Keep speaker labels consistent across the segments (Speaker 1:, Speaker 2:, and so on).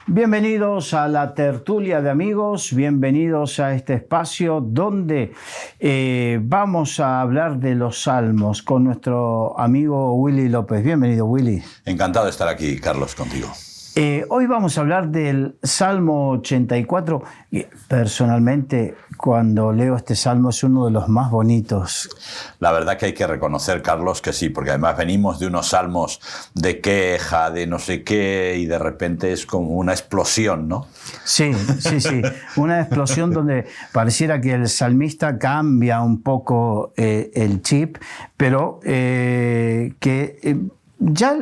Speaker 1: Bienvenidos a la tertulia de amigos, bienvenidos a este espacio donde vamos a hablar de los salmos con nuestro amigo Willy López. Bienvenido, Willy.
Speaker 2: Encantado de estar aquí, Carlos, contigo.
Speaker 1: Hoy vamos a hablar del Salmo 84. Personalmente, cuando leo este salmo, es uno de los más bonitos.
Speaker 2: La verdad que hay que reconocer, Carlos, que sí, porque además venimos de unos salmos de queja, de no sé qué, y de repente es como una explosión, ¿no?
Speaker 1: Sí. Una explosión donde pareciera que el salmista cambia un poco el chip, pero ya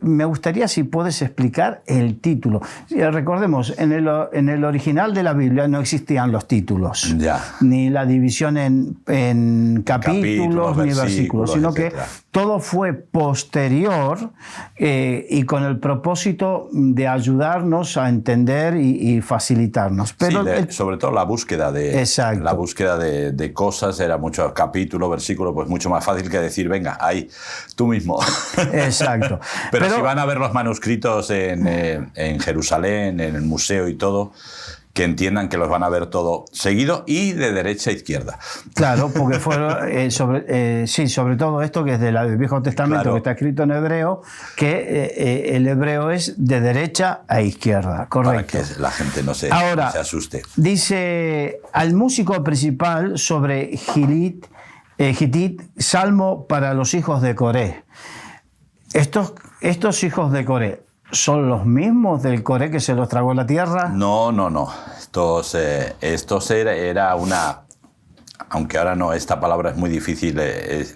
Speaker 1: me gustaría si puedes explicar el título. Recordemos, en el original de la Biblia no existían los títulos, ni la división en capítulos ni versículos, sino etcétera. Que todo fue posterior y con el propósito de ayudarnos a entender y facilitarnos. Pero
Speaker 2: sí, sobre todo la búsqueda de cosas era mucho capítulo, versículo, pues mucho más fácil que decir, venga, ahí, tú mismo.
Speaker 1: Exacto.
Speaker 2: Pero si van a ver los manuscritos en Jerusalén, en el museo y todo, que entiendan que los van a ver todo seguido y de derecha a izquierda.
Speaker 1: Claro, porque fueron sobre todo esto que es del Viejo Testamento, claro, que está escrito en hebreo, que el hebreo es de derecha a izquierda, correcto.
Speaker 2: Para que la gente no se asuste.
Speaker 1: Dice al músico principal sobre Gitit, salmo para los hijos de Coré. Estos hijos de Coré, ¿son los mismos del Coré que se los tragó la tierra?
Speaker 2: No. Estos era una... Aunque ahora no, esta palabra es muy difícil,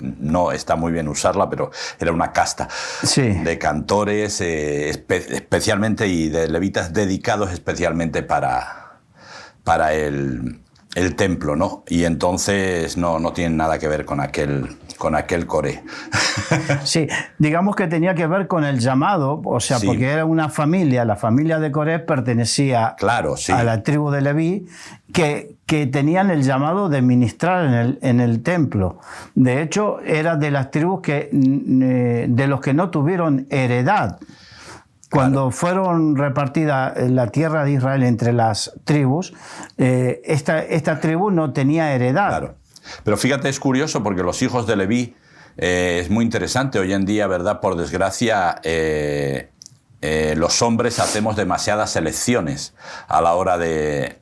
Speaker 2: no está muy bien usarla, pero era una casta de cantores especialmente y de levitas dedicados especialmente para el templo, ¿no? Y entonces no tienen nada que ver con aquel Coré.
Speaker 1: Sí, digamos que tenía que ver con el llamado, o sea, sí, porque era una familia, la familia de Coré pertenecía a la tribu de Leví, que tenían el llamado de ministrar en el templo. De hecho, era de las tribus de los que no tuvieron heredad. Cuando fueron repartida la tierra de Israel entre las tribus, esta tribu no tenía heredad.
Speaker 2: Claro. Pero fíjate, es curioso porque los hijos de Leví, es muy interesante. Hoy en día, ¿verdad? Por desgracia, los hombres hacemos demasiadas elecciones a la hora de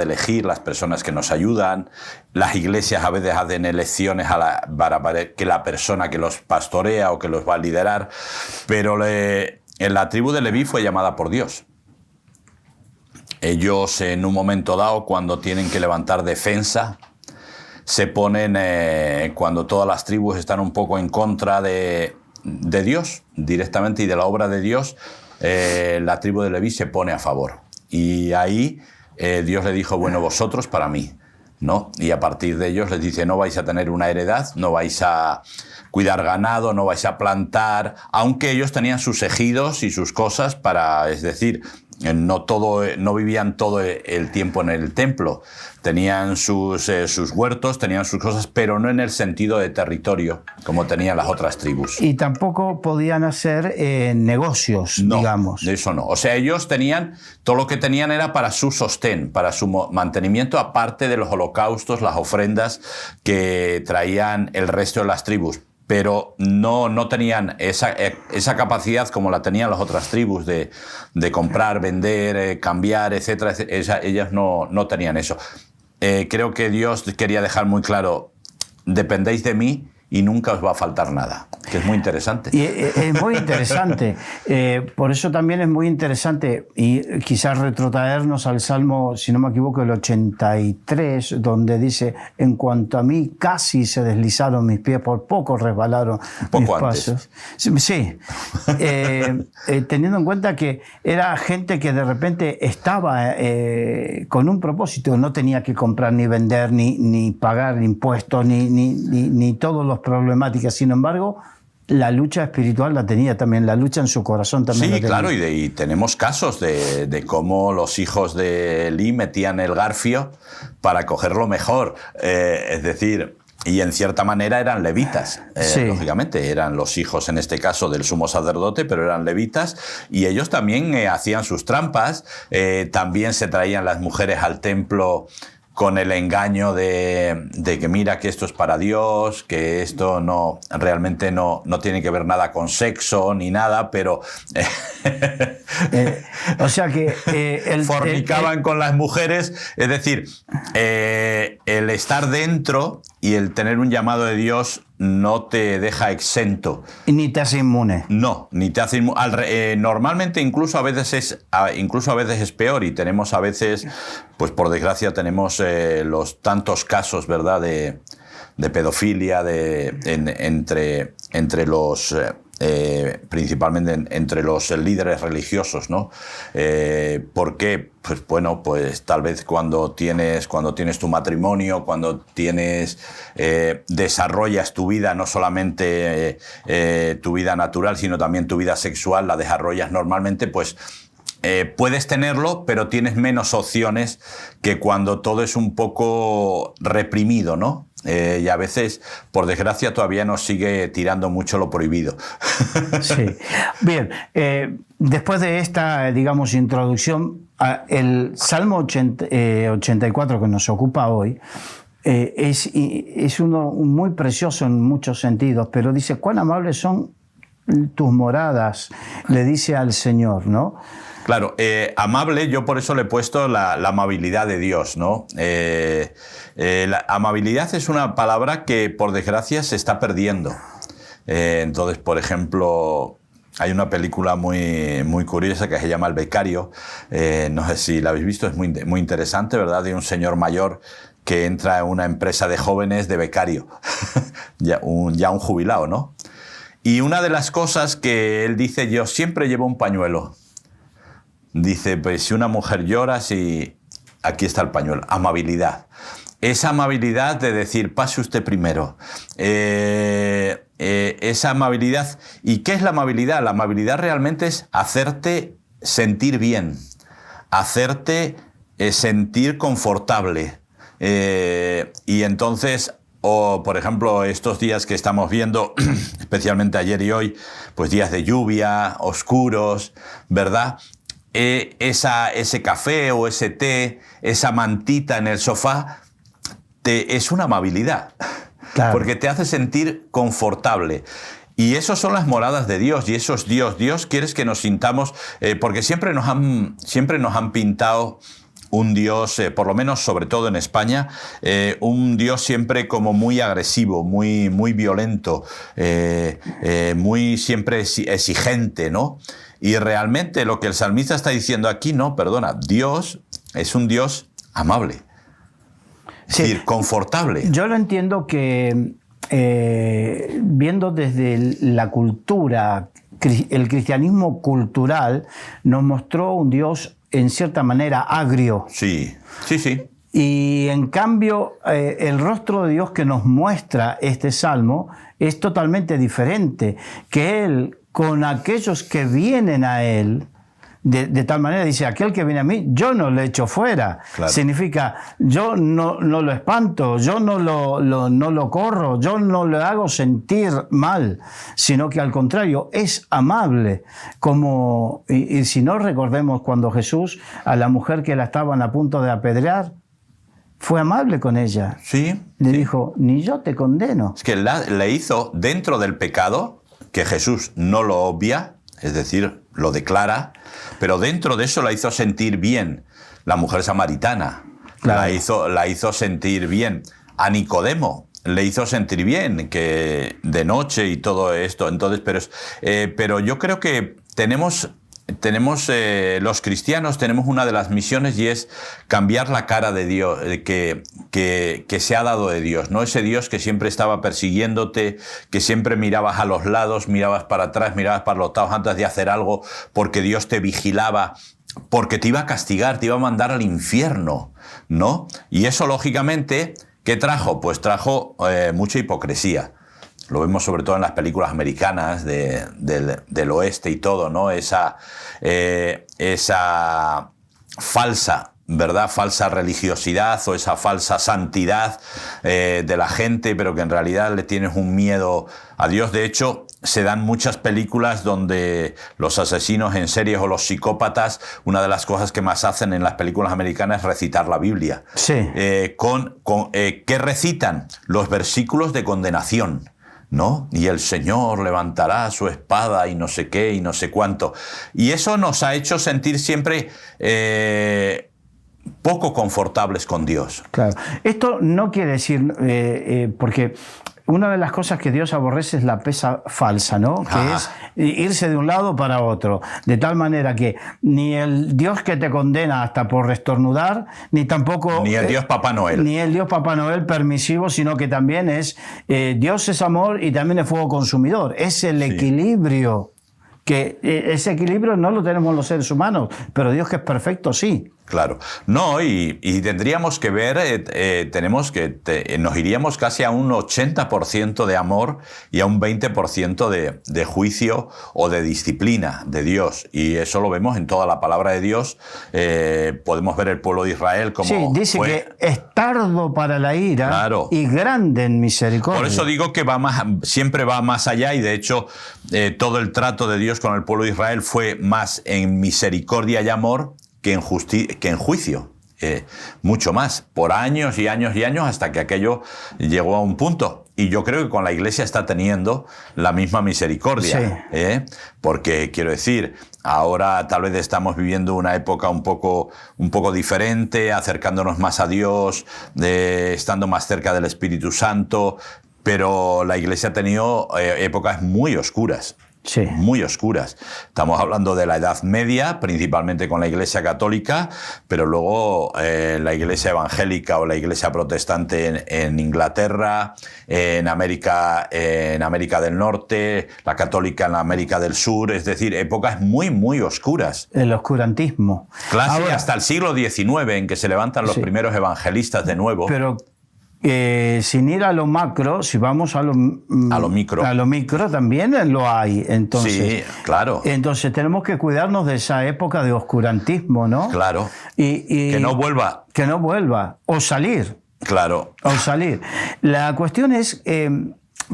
Speaker 2: elegir las personas que nos ayudan. Las iglesias a veces hacen elecciones para que la persona que los pastorea o que los va a liderar. Pero en la tribu de Leví fue llamada por Dios. Ellos en un momento dado, cuando tienen que levantar defensa, se ponen, cuando todas las tribus están un poco en contra de Dios directamente y de la obra de Dios, la tribu de Leví se pone a favor. Y ahí Dios le dijo, bueno, vosotros para mí, ¿no? Y a partir de ellos les dice, no vais a tener una heredad, no vais a cuidar ganado, no vais a plantar, aunque ellos tenían sus ejidos y sus cosas es decir, no vivían todo el tiempo en el templo. Tenían sus huertos, tenían sus cosas, pero no en el sentido de territorio, como tenían las otras tribus.
Speaker 1: Y tampoco podían hacer negocios, digamos.
Speaker 2: No, eso no. O sea, ellos tenían, todo lo que tenían era para su sostén, para su mantenimiento, aparte de los holocaustos, las ofrendas que traían el resto de las tribus. Pero no tenían esa capacidad como la tenían las otras tribus de comprar, vender, cambiar, etcétera. Ellas no tenían eso. Creo que Dios quería dejar muy claro, dependéis de mí y nunca os va a faltar nada, que es muy interesante.
Speaker 1: Y es muy interesante. Por eso también es muy interesante y quizás retrotraernos al Salmo, si no me equivoco, el 83, donde dice, en cuanto a mí casi se deslizaron mis pies, por poco resbalaron mis pasos. Sí, teniendo en cuenta que era gente que de repente estaba con un propósito, no tenía que comprar ni vender, ni pagar impuestos, ni todos los problemáticas. Sin embargo, la lucha espiritual la tenía también, la lucha en su corazón también.
Speaker 2: Sí, claro, y tenemos casos de cómo los hijos de Elí metían el garfio para coger lo mejor. Es decir, y en cierta manera eran levitas,
Speaker 1: Sí.
Speaker 2: lógicamente, eran los hijos en este caso del sumo sacerdote, pero eran levitas, y ellos también hacían sus trampas, también se traían las mujeres al templo con el engaño de que mira que esto es para Dios, que esto no realmente no tiene que ver nada con sexo ni nada, pero
Speaker 1: O sea que
Speaker 2: fornicaban con las mujeres, es decir, el estar dentro y el tener un llamado de Dios no te deja exento.
Speaker 1: ni te hace inmune.
Speaker 2: No, ni te hace normalmente incluso a veces es peor, y tenemos a veces, pues por desgracia tenemos los tantos casos, ¿verdad?, de pedofilia entre los principalmente entre los líderes religiosos, ¿no? ¿Por qué? Pues bueno, pues tal vez cuando tienes tu matrimonio, cuando desarrollas tu vida, no solamente tu vida natural, sino también tu vida sexual, la desarrollas normalmente, pues puedes tenerlo, pero tienes menos opciones que cuando todo es un poco reprimido, ¿no? Y a veces, por desgracia, todavía nos sigue tirando mucho lo prohibido.
Speaker 1: Sí. Bien, después de esta, digamos, introducción, el Salmo 84 que nos ocupa hoy es uno muy precioso en muchos sentidos, pero dice, cuán amables son tus moradas, le dice al Señor, ¿no?
Speaker 2: Claro, amable, yo por eso le he puesto la amabilidad de Dios, ¿no? La amabilidad es una palabra que, por desgracia, se está perdiendo. Entonces, por ejemplo, hay una película muy curiosa que se llama El Becario. No sé si la habéis visto, es muy interesante, ¿verdad? De un señor mayor que entra en una empresa de jóvenes de becario, ya un jubilado, ¿no? Y una de las cosas que él dice, yo siempre llevo un pañuelo. Dice, pues si una mujer llora, sí, aquí está el pañuelo. Amabilidad. Esa amabilidad de decir, pase usted primero. Esa amabilidad. ¿Y qué es la amabilidad? La amabilidad realmente es hacerte sentir bien, hacerte sentir confortable. Y entonces, por ejemplo, estos días que estamos viendo, especialmente ayer y hoy, pues días de lluvia, oscuros, ¿verdad? Ese café o ese té, esa mantita en el sofá, es una amabilidad, claro, porque te hace sentir confortable. Y eso son las moradas de Dios, y eso es Dios. Dios quiere que nos sintamos, porque siempre nos han pintado un Dios, por lo menos sobre todo en España, un Dios siempre como muy agresivo, muy violento, muy siempre exigente, ¿no? Y realmente lo que el salmista está diciendo aquí, no, perdona, Dios es un Dios amable, es decir, confortable.
Speaker 1: Yo lo entiendo que viendo desde la cultura, el cristianismo cultural nos mostró un Dios en cierta manera agrio.
Speaker 2: Sí.
Speaker 1: Y en cambio, el rostro de Dios que nos muestra este salmo es totalmente diferente, que Él, con aquellos que vienen a Él, de tal manera dice, aquel que viene a mí, yo no le echo fuera. Claro. Significa, yo no lo espanto, yo no lo corro, yo no le hago sentir mal, sino que al contrario, es amable. Y si no, recordemos cuando Jesús, a la mujer que la estaban a punto de apedrear, fue amable con ella.
Speaker 2: Sí.
Speaker 1: Le dijo, ni yo te condeno.
Speaker 2: Es que le hizo dentro del pecado, que Jesús no lo obvia, es decir, lo declara, pero dentro de eso la hizo sentir bien. La mujer samaritana, claro, la hizo sentir bien. A Nicodemo le hizo sentir bien, que de noche y todo esto. Entonces, pero yo creo que tenemos los cristianos tenemos una de las misiones, y es cambiar la cara de Dios que se ha dado de Dios, ¿no? Ese Dios que siempre estaba persiguiéndote, que siempre mirabas a los lados, mirabas para atrás, mirabas para los lados antes de hacer algo, porque Dios te vigilaba, porque te iba a castigar, te iba a mandar al infierno, ¿no? Y eso, lógicamente, ¿qué trajo? Pues trajo mucha hipocresía. Lo vemos sobre todo en las películas americanas del oeste y todo, ¿no? Esa falsa ¿verdad?, falsa religiosidad o esa falsa santidad de la gente, pero que en realidad le tienes un miedo a Dios. De hecho, se dan muchas películas donde los asesinos en serie o los psicópatas, una de las cosas que más hacen en las películas americanas es recitar la Biblia.
Speaker 1: Sí.
Speaker 2: ¿Qué recitan? Los versículos de condenación, ¿no? Y el Señor levantará su espada y no sé qué y no sé cuánto. Y eso nos ha hecho sentir siempre poco confortables con Dios.
Speaker 1: Claro. Esto no quiere decir, porque una de las cosas que Dios aborrece es la pesa falsa, ¿no? Que es irse de un lado para otro, de tal manera que ni el Dios que te condena hasta por estornudar, ni tampoco...
Speaker 2: Ni el Dios Papá Noel.
Speaker 1: Ni el Dios Papá Noel permisivo, sino que también es... Dios es amor y también es fuego consumidor. Es el equilibrio. Que ese equilibrio no lo tenemos los seres humanos, pero Dios, que es perfecto, sí.
Speaker 2: Claro. No, y tendríamos que ver, nos iríamos casi a un 80% de amor y a un 20% de juicio o de disciplina de Dios. Y eso lo vemos en toda la palabra de Dios. Podemos ver el pueblo de Israel como...
Speaker 1: Sí, dice que es tardo para la ira, claro, y grande en misericordia.
Speaker 2: Por eso digo que siempre va más allá, y de hecho todo el trato de Dios con el pueblo de Israel fue más en misericordia y amor que en juicio, mucho más, por años y años y años, hasta que aquello llegó a un punto. Y yo creo que con la Iglesia está teniendo la misma misericordia, sí. Porque quiero decir, ahora tal vez estamos viviendo una época un poco diferente, acercándonos más a Dios, estando más cerca del Espíritu Santo, pero la Iglesia ha tenido épocas muy oscuras. Sí. Muy oscuras. Estamos hablando de la Edad Media, principalmente con la Iglesia Católica, pero luego la Iglesia Evangélica o la Iglesia Protestante en Inglaterra, en América del Norte, la Católica en la América del Sur, es decir, épocas muy, muy oscuras.
Speaker 1: El oscurantismo.
Speaker 2: Casi hasta el siglo XIX, en que se levantan los primeros evangelistas de nuevo.
Speaker 1: Pero sin ir a lo macro, si vamos a lo micro. A lo micro también lo hay. Entonces,
Speaker 2: sí, claro.
Speaker 1: Entonces tenemos que cuidarnos de esa época de oscurantismo, ¿no?
Speaker 2: Claro. Y que no vuelva.
Speaker 1: Que no vuelva. O salir.
Speaker 2: Claro.
Speaker 1: O salir. La cuestión es...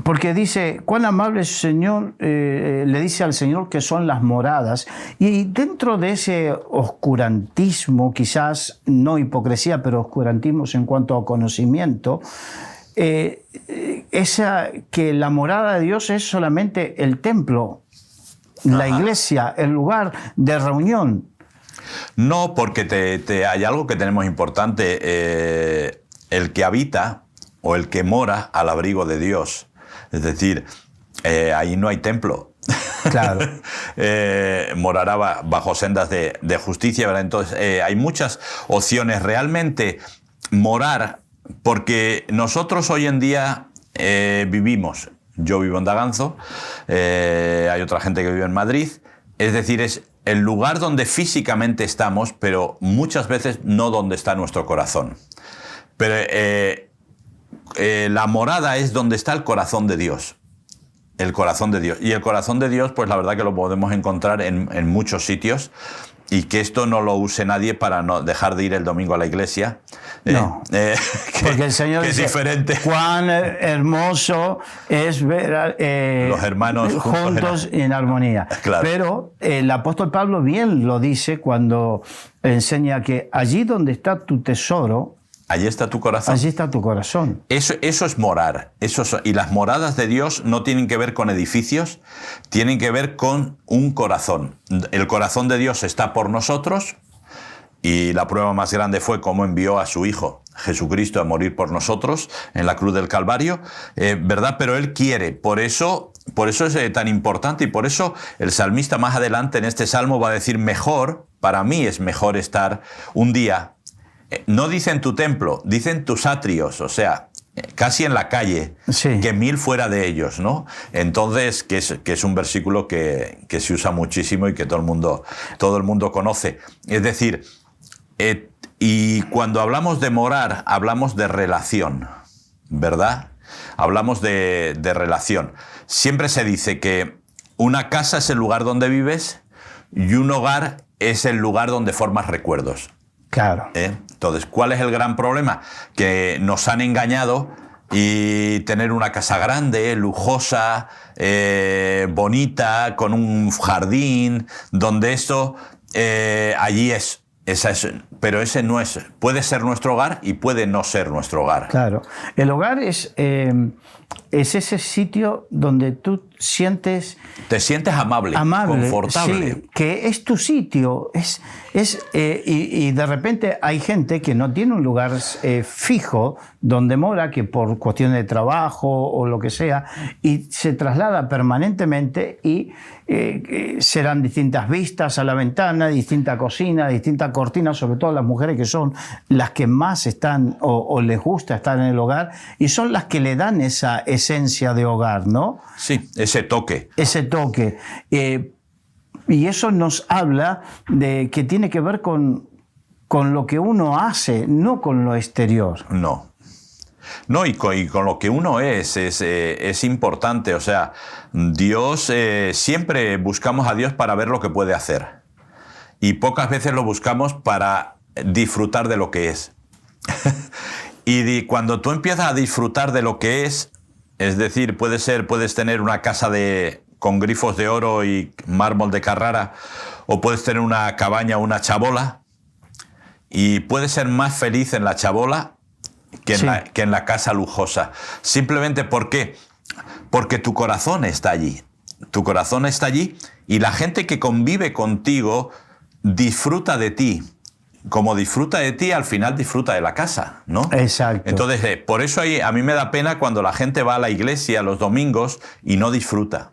Speaker 1: porque dice, cuán amable es el Señor, le dice al Señor que son las moradas. Y dentro de ese oscurantismo, quizás no hipocresía, pero oscurantismo en cuanto a conocimiento, que la morada de Dios es solamente el templo, la iglesia, el lugar de reunión.
Speaker 2: No, porque hay algo que tenemos importante, el que habita o el que mora al abrigo de Dios. Es decir, ahí no hay templo.
Speaker 1: Claro.
Speaker 2: Morará bajo sendas de justicia, ¿verdad? Entonces, hay muchas opciones. Realmente, morar, porque nosotros hoy en día vivimos, yo vivo en Daganzo, hay otra gente que vive en Madrid, es decir, es el lugar donde físicamente estamos, pero muchas veces no donde está nuestro corazón. Pero... la morada es donde está el corazón de Dios. El corazón de Dios. Y el corazón de Dios, pues la verdad que lo podemos encontrar en muchos sitios. Y que esto no lo use nadie para no dejar de ir el domingo a la iglesia.
Speaker 1: No, porque el Señor
Speaker 2: dice, es diferente.
Speaker 1: Cuán hermoso es ver
Speaker 2: los hermanos
Speaker 1: juntos en armonía. Claro. Pero el apóstol Pablo bien lo dice cuando enseña que allí donde está tu tesoro,
Speaker 2: allí está tu corazón.
Speaker 1: Allí está tu corazón.
Speaker 2: Eso es morar. Y las moradas de Dios no tienen que ver con edificios, tienen que ver con un corazón. El corazón de Dios está por nosotros, y la prueba más grande fue cómo envió a su Hijo Jesucristo a morir por nosotros en la cruz del Calvario, ¿verdad? Pero Él quiere. Por eso es tan importante, y por eso el salmista más adelante en este salmo va a decir, para mí es mejor estar un día. No dicen tu templo, dicen tus atrios, o sea, casi en la calle, sí, que 1000 fuera de ellos, ¿no? Entonces, que es un versículo que se usa muchísimo y que todo el mundo conoce. Es decir, y cuando hablamos de morar, hablamos de relación, ¿verdad? Hablamos de relación. Siempre se dice que una casa es el lugar donde vives y un hogar es el lugar donde formas recuerdos.
Speaker 1: Claro.
Speaker 2: Entonces, ¿cuál es el gran problema? Que nos han engañado y tener una casa grande, lujosa, bonita, con un jardín, donde esto allí es. Pero ese no es. Puede ser nuestro hogar y puede no ser nuestro hogar.
Speaker 1: Claro. El hogar es ese sitio donde tú
Speaker 2: te sientes amable, confortable.
Speaker 1: Sí, que es tu sitio. Y de repente hay gente que no tiene un lugar fijo donde mora, que por cuestiones de trabajo o lo que sea, y se traslada permanentemente y serán distintas vistas a la ventana, distinta cocina, distintas cortinas, sobre todo las mujeres que son las que más están o les gusta estar en el hogar y son las que le dan esa esencia de hogar, ¿no?
Speaker 2: Sí, ese toque.
Speaker 1: Ese toque. Y eso nos habla de que tiene que ver con lo que uno hace, no con lo exterior.
Speaker 2: No, y con lo que uno es importante. O sea, Dios, siempre buscamos a Dios para ver lo que puede hacer. Y pocas veces lo buscamos para disfrutar de lo que es. Cuando tú empiezas a disfrutar de lo que es decir, puedes tener una casa con grifos de oro y mármol de Carrara, o puedes tener una cabaña o una chabola, y puedes ser más feliz en la chabola que en la casa lujosa. Simplemente ¿por qué? Porque tu corazón está allí. Tu corazón está allí y la gente que convive contigo disfruta de ti. Como disfruta de ti, al final disfruta de la casa, ¿no?
Speaker 1: Exacto.
Speaker 2: Entonces, por eso a mí me da pena cuando la gente va a la iglesia los domingos y no disfruta.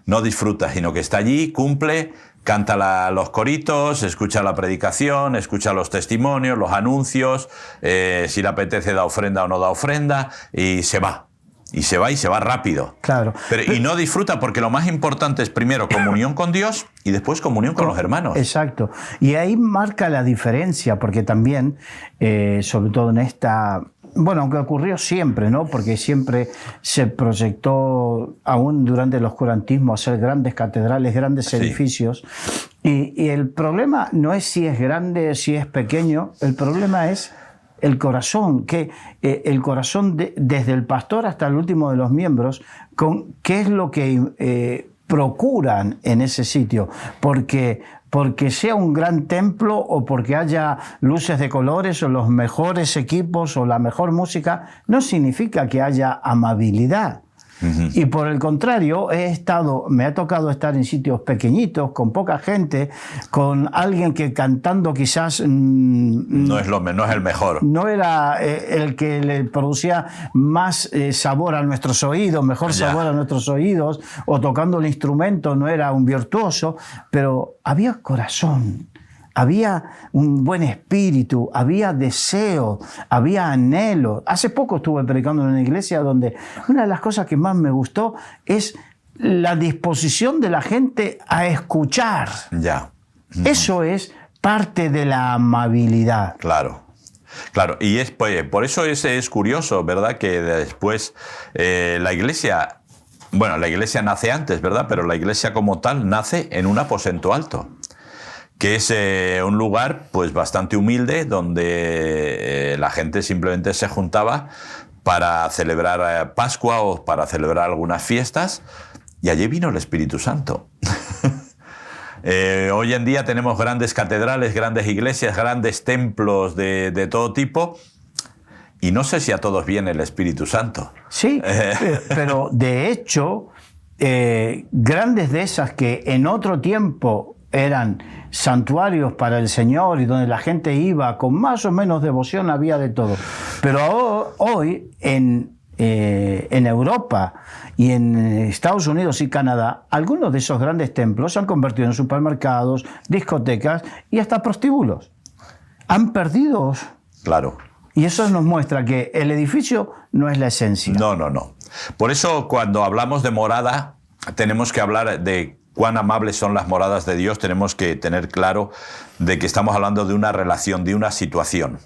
Speaker 2: No disfruta, sino que está allí, cumple, canta los coritos, escucha la predicación, escucha los testimonios, los anuncios, si le apetece da ofrenda o no da ofrenda, y se va. Y se va rápido.
Speaker 1: Claro.
Speaker 2: Y no disfruta porque lo más importante es primero comunión con Dios y después comunión con los hermanos.
Speaker 1: Exacto. Y ahí marca la diferencia, porque también, sobre todo en esta... Bueno, aunque ocurrió siempre, ¿no? Porque siempre se proyectó, aún durante el oscurantismo, hacer grandes catedrales, grandes edificios. Y el problema no es si es grande, si es pequeño, el problema es el corazón, el corazón desde el pastor hasta el último de los miembros, qué es lo que procuran en ese sitio, porque sea un gran templo o porque haya luces de colores o los mejores equipos o la mejor música, no significa que haya amabilidad. Y por el contrario, me ha tocado estar en sitios pequeñitos, con poca gente, con alguien que cantando quizás...
Speaker 2: no es el mejor.
Speaker 1: No era el que le producía más sabor a nuestros oídos, mejor sabor a nuestros oídos, o tocando el instrumento no era un virtuoso, pero había corazón. Había un buen espíritu, había deseo, había anhelo. Hace poco estuve predicando en una iglesia donde una de las cosas que más me gustó es la disposición de la gente a escuchar. Eso es parte de la amabilidad.
Speaker 2: Claro. Y por eso es curioso, ¿verdad? Que después la iglesia nace antes, ¿verdad? Pero la iglesia como tal nace en un aposento alto, que es un lugar pues bastante humilde donde la gente simplemente se juntaba para celebrar Pascua o para celebrar algunas fiestas, y allí vino el Espíritu Santo. Hoy en día tenemos grandes catedrales, grandes iglesias, grandes templos de todo tipo, y no sé si a todos viene el Espíritu Santo.
Speaker 1: Sí, pero de hecho, grandes de esas que en otro tiempo eran santuarios para el Señor y donde la gente iba con más o menos devoción, había de todo. Pero hoy en Europa y en Estados Unidos y Canadá, algunos de esos grandes templos se han convertido en supermercados, discotecas y hasta prostíbulos. Han perdido.
Speaker 2: Claro.
Speaker 1: Y eso nos muestra que el edificio no es la esencia.
Speaker 2: No. Por eso cuando hablamos de morada, tenemos que hablar de cuán amables son las moradas de Dios. Tenemos que tener claro de que estamos hablando de una relación, de una situación.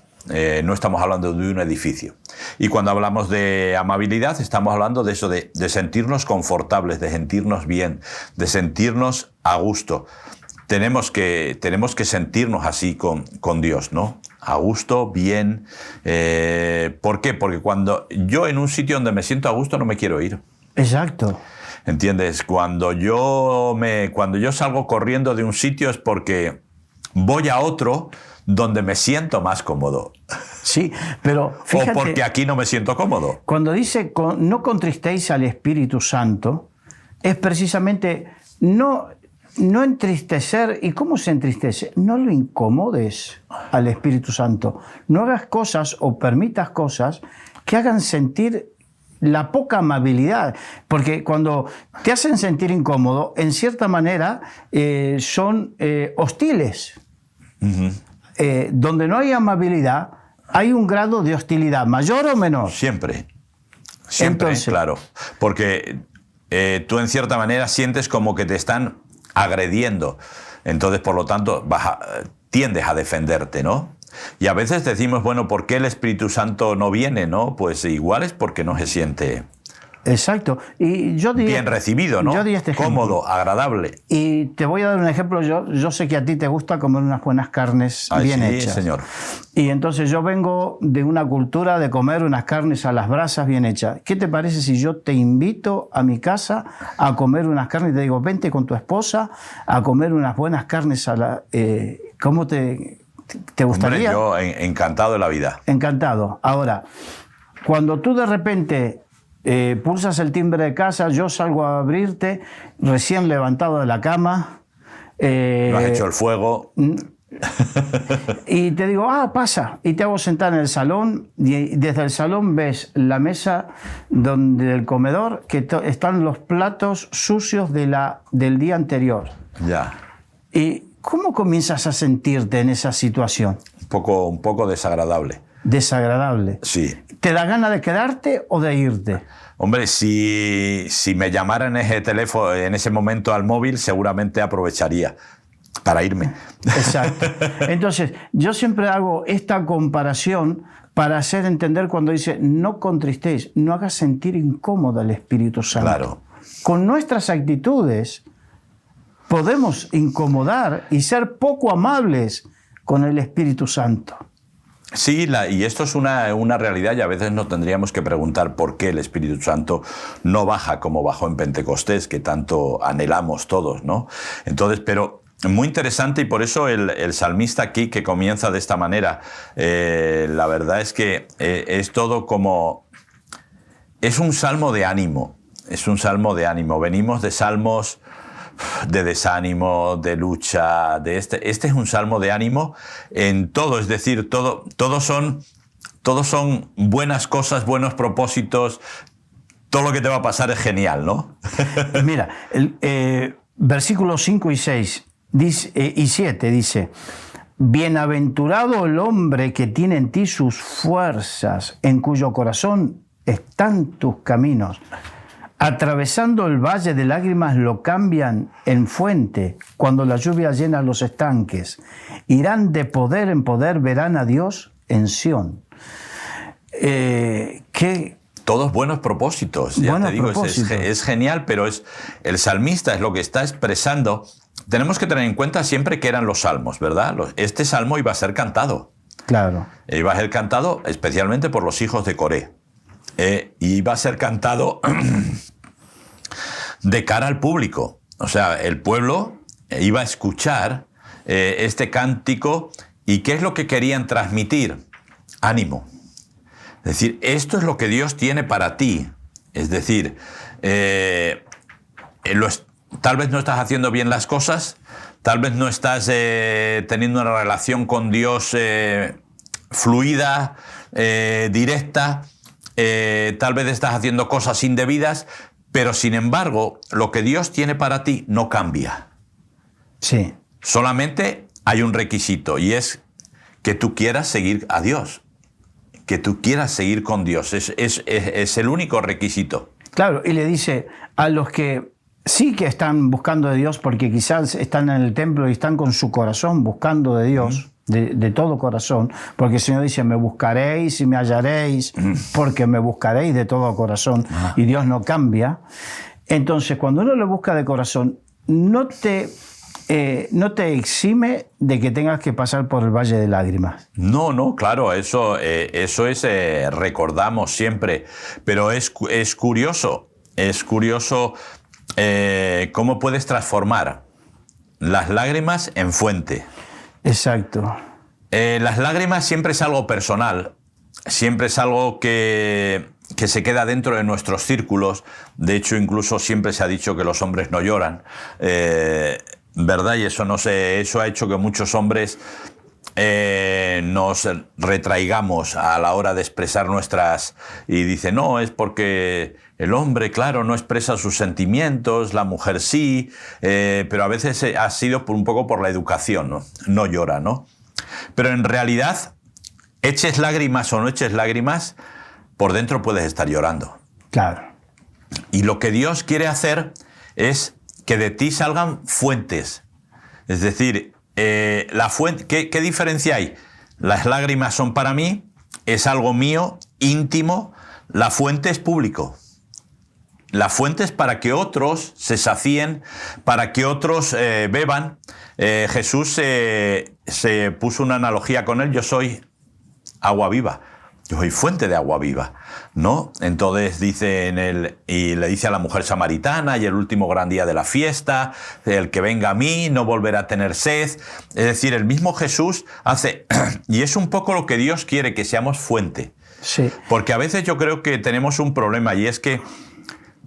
Speaker 2: No estamos hablando de un edificio. Y cuando hablamos de amabilidad, estamos hablando de eso, de sentirnos confortables, de sentirnos bien, de sentirnos a gusto. tenemos que sentirnos así con Dios, ¿no? A gusto, bien. ¿Por qué? Porque cuando yo en un sitio donde me siento a gusto no me quiero ir.
Speaker 1: Exacto.
Speaker 2: ¿Entiendes? Cuando yo salgo corriendo de un sitio es porque voy a otro donde me siento más cómodo.
Speaker 1: Sí, pero fíjate,
Speaker 2: o porque aquí no me siento cómodo.
Speaker 1: Cuando dice no contristéis al Espíritu Santo, es precisamente no entristecer. ¿Y cómo se entristece? No lo incomodes al Espíritu Santo. No hagas cosas o permitas cosas que hagan sentir la poca amabilidad. Porque cuando te hacen sentir incómodo, en cierta manera son hostiles. Uh-huh. Donde no hay amabilidad, hay un grado de hostilidad, mayor o menor.
Speaker 2: Siempre. Entonces, claro. Porque tú en cierta manera sientes como que te están agrediendo. Entonces, por lo tanto, tiendes a defenderte, ¿no? Y a veces decimos, bueno, ¿por qué el Espíritu Santo no viene, no? Pues igual es porque no se siente...
Speaker 1: Exacto. Y yo diría,
Speaker 2: bien recibido, ¿no?
Speaker 1: Yo diría este ejemplo.
Speaker 2: Cómodo, agradable.
Speaker 1: Y te voy a dar un ejemplo. Yo sé que a ti te gusta comer unas buenas carnes bien hechas.
Speaker 2: Sí, señor.
Speaker 1: Y entonces yo vengo de una cultura de comer unas carnes a las brasas bien hechas. ¿Qué te parece si yo te invito a mi casa a comer unas carnes y te digo, vente con tu esposa a comer unas buenas carnes a la... ¿Cómo te gustaría?
Speaker 2: Hombre, yo encantado de la vida.
Speaker 1: Encantado. Ahora, cuando tú de repente... pulsas el timbre de casa, yo salgo a abrirte, recién levantado de la cama.
Speaker 2: No has hecho el fuego.
Speaker 1: Y te digo, pasa. Y te hago sentar en el salón, y desde el salón ves la mesa del comedor, que están los platos sucios del día anterior.
Speaker 2: Ya.
Speaker 1: ¿Y cómo comienzas a sentirte en esa situación?
Speaker 2: Un poco desagradable.
Speaker 1: Desagradable.
Speaker 2: Sí.
Speaker 1: ¿Te da ganas de quedarte o de irte?
Speaker 2: Hombre, si me llamaran ese teléfono en ese momento al móvil, seguramente aprovecharía para irme.
Speaker 1: Exacto. Entonces, yo siempre hago esta comparación para hacer entender cuando dice no contristéis, no hagas sentir incómodo al Espíritu Santo.
Speaker 2: Claro.
Speaker 1: Con nuestras actitudes podemos incomodar y ser poco amables con el Espíritu Santo.
Speaker 2: Sí, y esto es una realidad y a veces nos tendríamos que preguntar por qué el Espíritu Santo no baja como bajó en Pentecostés, que tanto anhelamos todos, ¿no? Entonces, pero muy interesante y por eso el salmista aquí que comienza de esta manera, la verdad es que es todo como... Es un salmo de ánimo, Venimos de salmos de desánimo, de lucha, este es un salmo de ánimo en todo, es decir, todos son buenas cosas, buenos propósitos, todo lo que te va a pasar es genial, ¿no?
Speaker 1: Mira, versículos 5 y 6 y 7 dice, bienaventurado el hombre que tiene en ti sus fuerzas, en cuyo corazón están tus caminos. Atravesando el valle de lágrimas lo cambian en fuente, cuando la lluvia llena los estanques. Irán de poder en poder, verán a Dios en Sión.
Speaker 2: Todos buenos propósitos, ya te digo, es genial, pero el salmista es lo que está expresando. Tenemos que tener en cuenta siempre que eran los salmos, ¿verdad? Este salmo iba a ser cantado.
Speaker 1: Claro.
Speaker 2: Iba a ser cantado especialmente por los hijos de Coré. Iba a ser cantado de cara al público. O sea, el pueblo iba a escuchar este cántico. ¿Y qué es lo que querían transmitir? Ánimo. Es decir, esto es lo que Dios tiene para ti. Es decir, tal vez no estás haciendo bien las cosas, tal vez no estás teniendo una relación con Dios fluida, directa, tal vez estás haciendo cosas indebidas, pero sin embargo, lo que Dios tiene para ti no cambia.
Speaker 1: Sí.
Speaker 2: Solamente hay un requisito y es que tú quieras seguir a Dios, que tú quieras seguir con Dios. Es el único requisito.
Speaker 1: Claro, y le dice a los que sí que están buscando de Dios, porque quizás están en el templo y están con su corazón buscando de Dios, de todo corazón, porque el Señor dice, me buscaréis y me hallaréis, porque me buscaréis de todo corazón, y Dios no cambia. Entonces, cuando uno le busca de corazón, no te no te exime de que tengas que pasar por el valle de lágrimas.
Speaker 2: No, no, claro, eso es, recordamos siempre, pero es curioso cómo puedes transformar las lágrimas en fuente.
Speaker 1: Exacto.
Speaker 2: Las lágrimas siempre es algo personal, siempre es algo que se queda dentro de nuestros círculos. De hecho, incluso siempre se ha dicho que los hombres no lloran, ¿verdad? Y eso eso ha hecho que muchos hombres nos retraigamos a la hora de expresar nuestras... Y dice, no, es porque el hombre, claro, no expresa sus sentimientos, la mujer sí, pero a veces ha sido un poco por la educación, ¿no? No llora, ¿no? Pero en realidad, eches lágrimas o no eches lágrimas, por dentro puedes estar llorando.
Speaker 1: Claro.
Speaker 2: Y lo que Dios quiere hacer es que de ti salgan fuentes. Es decir, la fuente, ¿qué diferencia hay? Las lágrimas son para mí, es algo mío, íntimo. La fuente es público. La fuente es para que otros se sacíen, para que otros beban. Jesús se puso una analogía con él: yo soy agua viva, yo soy fuente de agua viva, ¿no? Entonces dice y le dice a la mujer samaritana: y el último gran día de la fiesta, el que venga a mí no volverá a tener sed. Es decir, el mismo Jesús hace, y es un poco lo que Dios quiere, que seamos fuente.
Speaker 1: Sí.
Speaker 2: Porque a veces yo creo que tenemos un problema, y es que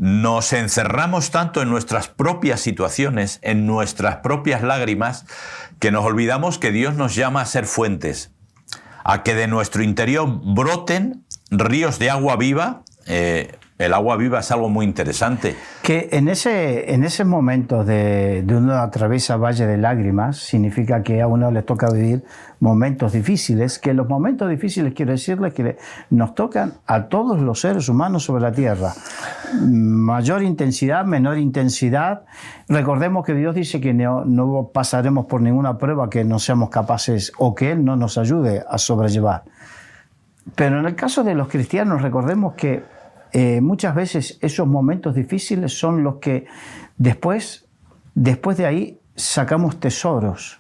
Speaker 2: nos encerramos tanto en nuestras propias situaciones, en nuestras propias lágrimas, que nos olvidamos que Dios nos llama a ser fuentes, a que de nuestro interior broten ríos de agua viva. El agua viva es algo muy interesante.
Speaker 1: Que en ese momento de uno atraviesa valle de lágrimas, significa que a uno le toca vivir momentos difíciles, que los momentos difíciles, quiero decirles que nos tocan a todos los seres humanos sobre la tierra. Mayor intensidad, menor intensidad. Recordemos que Dios dice que no pasaremos por ninguna prueba que no seamos capaces o que Él no nos ayude a sobrellevar. Pero en el caso de los cristianos, recordemos que muchas veces esos momentos difíciles son los que después de ahí sacamos tesoros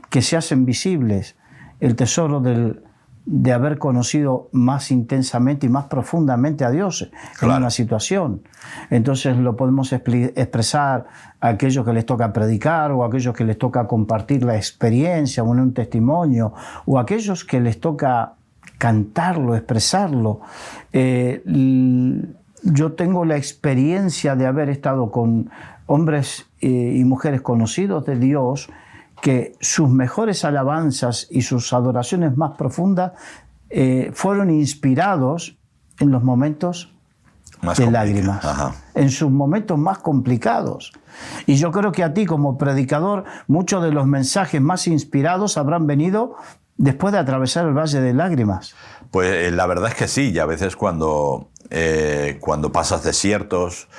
Speaker 1: que se hacen visibles. El tesoro de haber conocido más intensamente y más profundamente a Dios en una situación. Entonces lo podemos expresar a aquellos que les toca predicar, o a aquellos que les toca compartir la experiencia o en un testimonio, o a aquellos que les toca cantarlo, expresarlo. Yo tengo la experiencia de haber estado con hombres y mujeres conocidos de Dios, que sus mejores alabanzas y sus adoraciones más profundas fueron inspirados en los momentos de lágrimas, en sus momentos más complicados. Y yo creo que a ti, como predicador, muchos de los mensajes más inspirados habrán venido después de atravesar el valle de lágrimas.
Speaker 2: Pues la verdad es que sí, y a veces cuando pasas desiertos,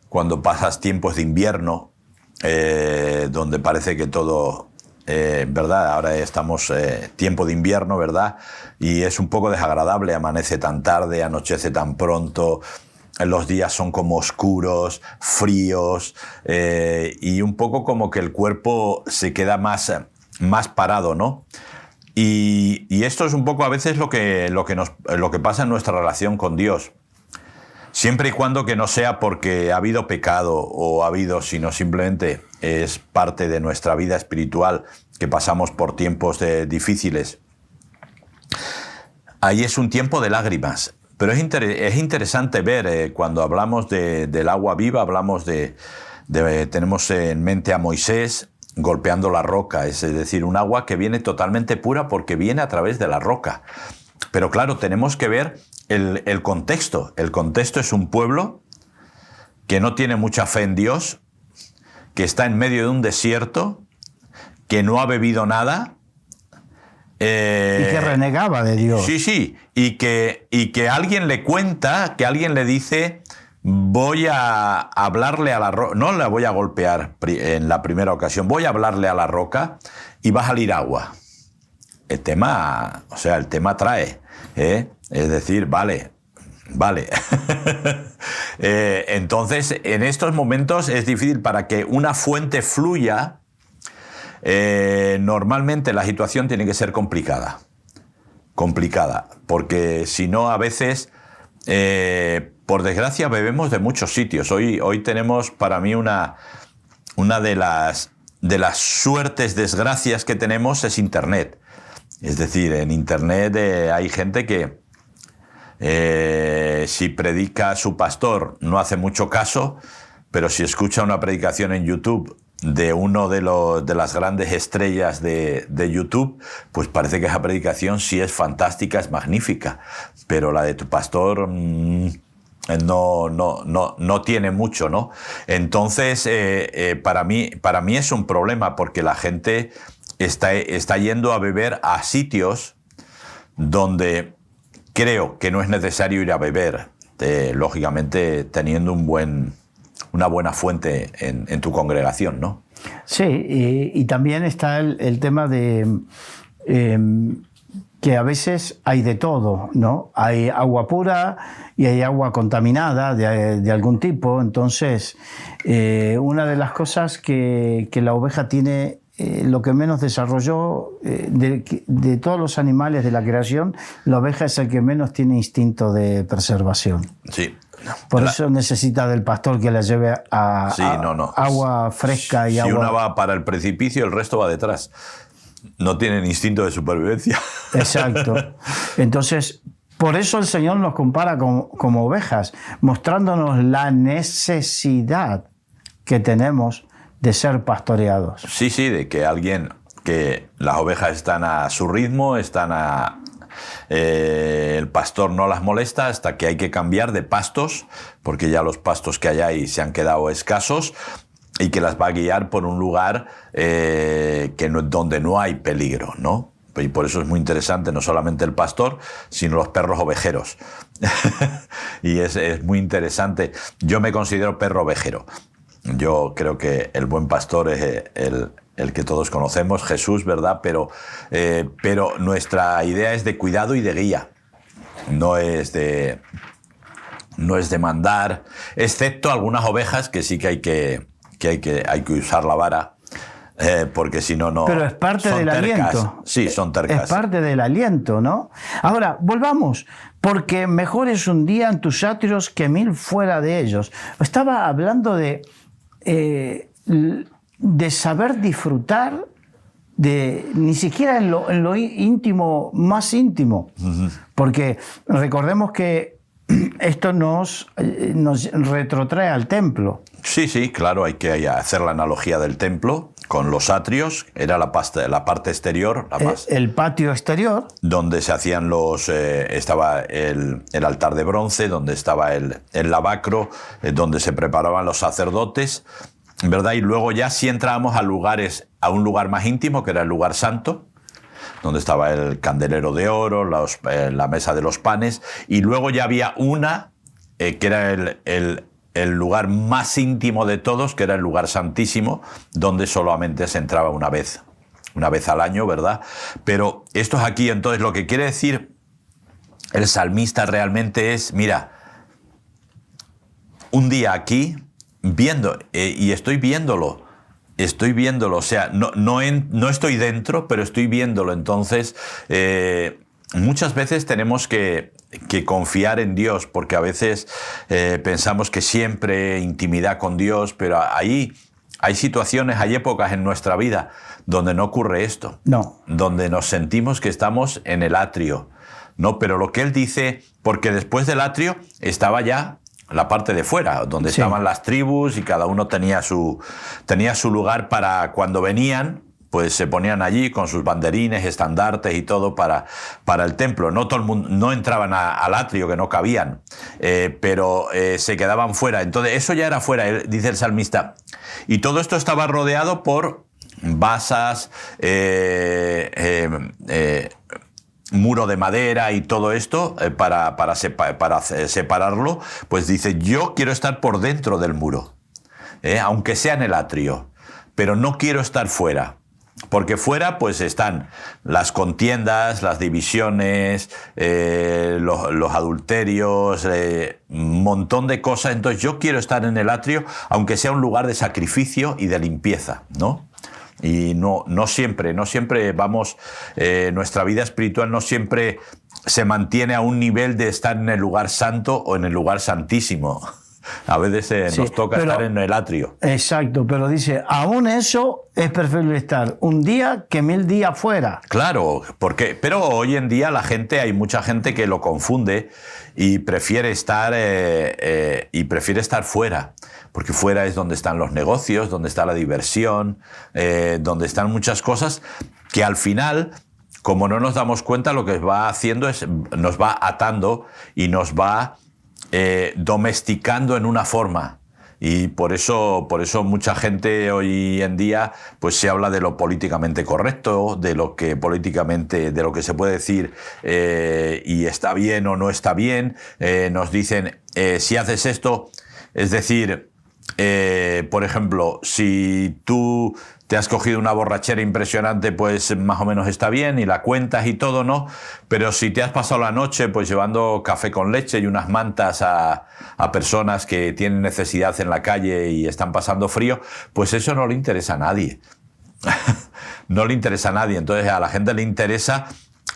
Speaker 2: cuando pasas tiempos de invierno, donde parece que todo, ¿verdad? Ahora estamos tiempo de invierno, ¿verdad? Y es un poco desagradable, amanece tan tarde, anochece tan pronto, los días son como oscuros, fríos, y un poco como que el cuerpo se queda más parado, ¿no? Y esto es un poco a veces lo que pasa en nuestra relación con Dios. Siempre y cuando que no sea porque ha habido pecado sino simplemente es parte de nuestra vida espiritual, que pasamos por tiempos difíciles. Ahí es un tiempo de lágrimas. Pero es interesante ver, cuando hablamos del agua viva, tenemos en mente a Moisés golpeando la roca, es decir, un agua que viene totalmente pura porque viene a través de la roca. Pero claro, tenemos que ver el contexto. El contexto es un pueblo que no tiene mucha fe en Dios, que está en medio de un desierto, que no ha bebido nada.
Speaker 1: Y que renegaba de Dios.
Speaker 2: Sí, sí, y que alguien le cuenta, que alguien le dice: voy a hablarle a la roca, no la voy a golpear en la primera ocasión, voy a hablarle a la roca y va a salir agua. El tema trae, es decir, vale. Entonces, en estos momentos es difícil, para que una fuente fluya, normalmente la situación tiene que ser complicada, porque si no a veces, por desgracia, bebemos de muchos sitios. Hoy tenemos para mí una de las suertes, desgracias que tenemos es Internet. Es decir, en Internet hay gente que si predica su pastor no hace mucho caso, pero si escucha una predicación en YouTube de uno de las grandes estrellas de YouTube, pues parece que esa predicación sí es fantástica, es magnífica, pero la de tu pastor no tiene mucho, ¿no? Entonces, para mí es un problema, porque la gente está yendo a beber a sitios donde creo que no es necesario ir a beber, lógicamente teniendo una buena fuente en tu congregación, ¿no?
Speaker 1: Sí, y también está el tema de que a veces hay de todo, ¿no? Hay agua pura y hay agua contaminada de algún tipo. Entonces, una de las cosas que la oveja tiene, lo que menos desarrolló de todos los animales de la creación, la oveja es el que menos tiene instinto de preservación.
Speaker 2: Sí.
Speaker 1: Por eso necesita del pastor que la lleve a agua fresca y agua...
Speaker 2: Si una va para el precipicio, el resto va detrás. No tienen instinto de supervivencia.
Speaker 1: Exacto. Entonces, por eso el Señor nos compara como ovejas, mostrándonos la necesidad que tenemos de ser pastoreados.
Speaker 2: Sí, de que las ovejas están a su ritmo, el pastor no las molesta hasta que hay que cambiar de pastos, porque ya los pastos que hay ahí se han quedado escasos, y que las va a guiar por un lugar donde no hay peligro, ¿no? Y por eso es muy interesante no solamente el pastor, sino los perros ovejeros. Y es muy interesante. Yo me considero perro ovejero. Yo creo que el buen pastor es el que todos conocemos, Jesús, ¿verdad? Pero nuestra idea es de cuidado y de guía. No es de mandar, excepto algunas ovejas que sí que hay que usar la vara, porque si no...
Speaker 1: Pero es parte del aliento.
Speaker 2: Sí, son tercas.
Speaker 1: Es parte del aliento, ¿no? Ahora, volvamos, porque mejor es un día en tus atrios que 1000 fuera de ellos. Estaba hablando de saber disfrutar, ni siquiera en lo íntimo, más íntimo. Uh-huh. Porque recordemos que esto nos retrotrae al templo.
Speaker 2: Sí, claro, hay que hacer la analogía del templo con los atrios. Era la parte exterior.
Speaker 1: El patio exterior.
Speaker 2: Donde se hacían estaba el altar de bronce, donde estaba el lavacro, donde se preparaban los sacerdotes, ¿verdad? Y luego ya sí entrábamos a un lugar más íntimo, que era el lugar santo, donde estaba el candelero de oro, la mesa de los panes, y luego ya había que era el lugar más íntimo de todos, que era el lugar santísimo, donde solamente se entraba una vez al año, ¿verdad? Pero esto es aquí, entonces lo que quiere decir el salmista realmente es, mira, un día aquí, viendo, y estoy viéndolo, o sea, no estoy dentro, pero estoy viéndolo. Entonces, muchas veces tenemos que confiar en Dios, porque a veces pensamos que siempre intimidad con Dios, pero ahí hay situaciones, hay épocas en nuestra vida donde no ocurre esto.
Speaker 1: No.
Speaker 2: Donde nos sentimos que estamos en el atrio, ¿no? Pero lo que él dice, porque después del atrio estaba ya la parte de fuera, donde estaban las tribus, y cada uno tenía su lugar para cuando venían, pues se ponían allí con sus banderines, estandartes y todo para el templo. No todo el mundo, no entraban al atrio, que no cabían, pero se quedaban fuera. Entonces eso ya era fuera, dice el salmista. Y todo esto estaba rodeado por basas, muro de madera y todo esto, para separarlo. Pues dice, yo quiero estar por dentro del muro, aunque sea en el atrio, pero no quiero estar fuera, porque fuera pues están las contiendas, las divisiones, los adulterios, un montón de cosas. Entonces yo quiero estar en el atrio, aunque sea un lugar de sacrificio y de limpieza, ¿no? Y no siempre vamos, nuestra vida espiritual no siempre se mantiene a un nivel de estar en el lugar santo o en el lugar santísimo. A veces nos toca estar en el atrio.
Speaker 1: Exacto, pero dice, aún eso es preferible estar un día que 1000 días fuera.
Speaker 2: Claro, pero hoy en día hay mucha gente que lo confunde y prefiere estar fuera, porque fuera es donde están los negocios, donde está la diversión, donde están muchas cosas que al final, como no nos damos cuenta, lo que va haciendo es nos va atando y nos va domesticando en una forma. Y por eso mucha gente hoy en día pues se habla de lo políticamente correcto, de lo que se puede decir y está bien o no está bien. Nos dicen, si haces esto, es decir, por ejemplo, si tú te has cogido una borrachera impresionante, pues más o menos está bien y la cuentas y todo, ¿no? Pero si te has pasado la noche pues llevando café con leche y unas mantas a personas que tienen necesidad en la calle y están pasando frío, pues eso no le interesa a nadie. No le interesa a nadie. Entonces a la gente le interesa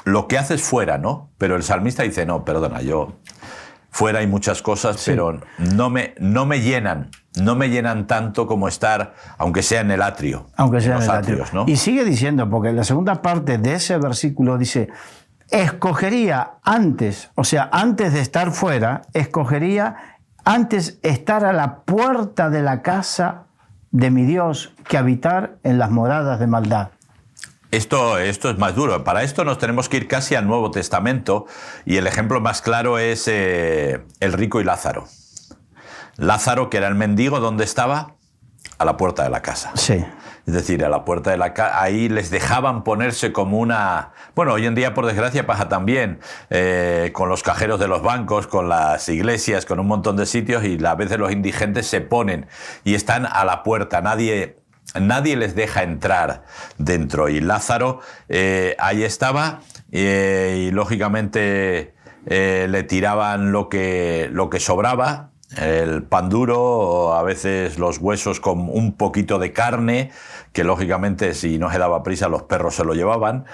Speaker 2: lo que haces fuera, ¿no? Pero el salmista dice, no, perdona, yo fuera hay muchas cosas, sí, pero no me llenan. No me llenan tanto como estar, aunque sea en el atrio.
Speaker 1: Aunque sea en el
Speaker 2: atrio,
Speaker 1: atrio,
Speaker 2: ¿no?
Speaker 1: Y sigue diciendo, porque en la segunda parte de ese versículo dice, escogería antes, o sea, antes de estar fuera, escogería antes estar a la puerta de la casa de mi Dios que habitar en las moradas de maldad.
Speaker 2: Esto es más duro. Para esto nos tenemos que ir casi al Nuevo Testamento y el ejemplo más claro es el rico y Lázaro. Lázaro, que era el mendigo, ¿dónde estaba? A la puerta de la casa.
Speaker 1: Sí.
Speaker 2: Es decir, a la puerta de la casa, ahí les dejaban ponerse como una... Bueno, hoy en día, por desgracia, pasa también con los cajeros de los bancos, con las iglesias, con un montón de sitios, y a veces los indigentes se ponen y están a la puerta. Nadie les deja entrar dentro. Y Lázaro ahí estaba y lógicamente le tiraban lo que sobraba, el pan duro, a veces los huesos con un poquito de carne, que lógicamente si no se daba prisa los perros se lo llevaban.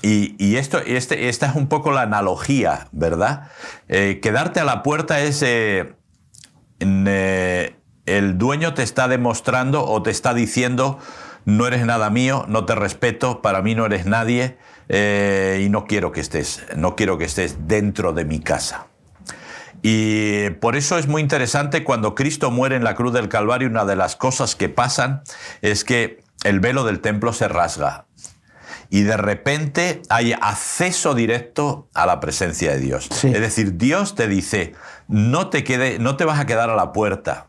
Speaker 2: Y esta es un poco la analogía, ¿verdad? Quedarte a la puerta es... el dueño te está demostrando o te está diciendo, no eres nada mío, no te respeto, para mí no eres nadie y no quiero que estés dentro de mi casa. Y por eso es muy interesante cuando Cristo muere en la cruz del Calvario, una de las cosas que pasan es que el velo del templo se rasga y de repente hay acceso directo a la presencia de Dios.
Speaker 1: Sí.
Speaker 2: Es decir, Dios te dice, no te vas a quedar a la puerta,